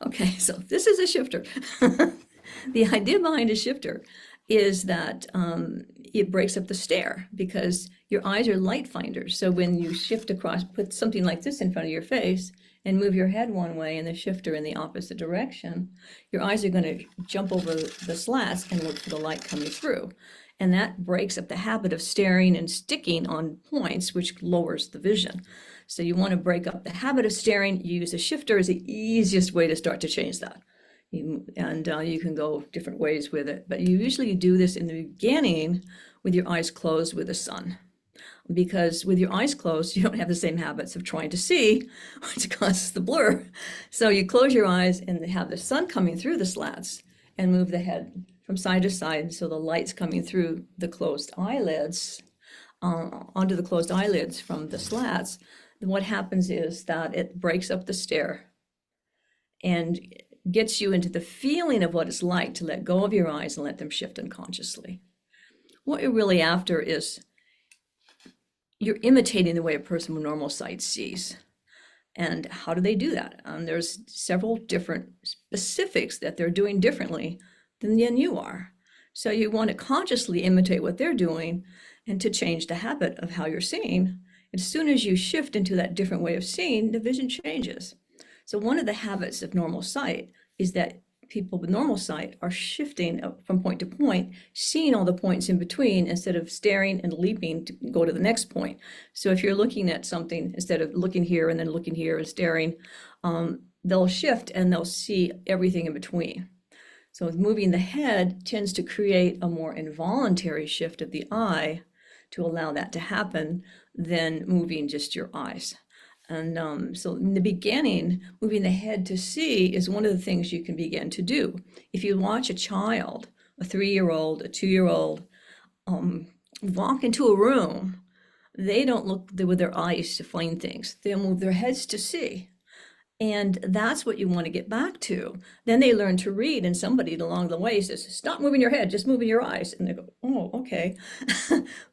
Okay, so this is a shifter. The idea behind a shifter is that it breaks up the stare because your eyes are light finders. So when you shift across, put something like this in front of your face and move your head one way and the shifter in the opposite direction, your eyes are going to jump over the slats and look for the light coming through. And that breaks up the habit of staring and sticking on points, which lowers the vision. So you want to break up the habit of staring. You use a shifter as the easiest way to start to change that. You can go different ways with it, but you usually do this in the beginning with your eyes closed with the sun. Because with your eyes closed, you don't have the same habits of trying to see, which causes the blur. So you close your eyes and have the sun coming through the slats and move the head from side to side so the light's coming through the closed eyelids, onto the closed eyelids from the slats. Then what happens is that it breaks up the stare and gets you into the feeling of what it's like to let go of your eyes and let them shift unconsciously. What you're really after is you're imitating the way a person with normal sight sees. And how do they do that? There's several different specifics that they're doing differently than you are. So you want to consciously imitate what they're doing and to change the habit of how you're seeing. As soon as you shift into that different way of seeing, the vision changes. So one of the habits of normal sight is that people with normal sight are shifting from point to point, seeing all the points in between instead of staring and leaping to go to the next point. So if you're looking at something, instead of looking here and then looking here and staring, they'll shift and they'll see everything in between. So moving the head tends to create a more involuntary shift of the eye to allow that to happen than moving just your eyes. And so in the beginning, moving the head to see is one of the things you can begin to do. If you watch a child, a 3-year-old, a 2-year-old, walk into a room, they don't look with their eyes to find things. They'll move their heads to see. And that's what you want to get back to. Then they learn to read, and somebody along the way says, stop moving your head, just moving your eyes. And they go, oh, okay.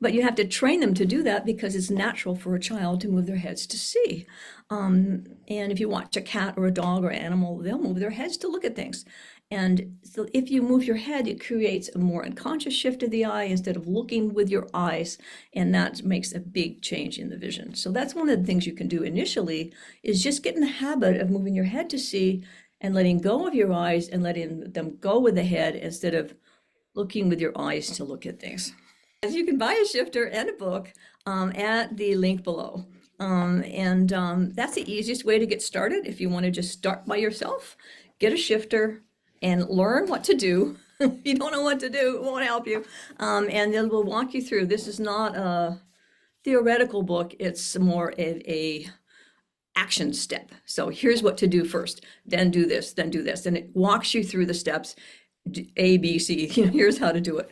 But you have to train them to do that because it's natural for a child to move their heads to see. And if you watch a cat or a dog or animal, they'll move their heads to look at things. And so if you move your head, it creates a more unconscious shift of the eye instead of looking with your eyes, and that makes a big change in the vision. So that's one of the things you can do initially, is just get in the habit of moving your head to see and letting go of your eyes and letting them go with the head instead of looking with your eyes to look at things. You can buy a shifter and a book at the link below. That's the easiest way to get started. If you want to just start by yourself, get a shifter and learn what to do. If you don't know what to do, it won't help you. And then we'll walk you through. This is not a theoretical book. It's more of a action step. So here's what to do first, then do this, then do this. And it walks you through the steps, A, B, C. Here's how to do it.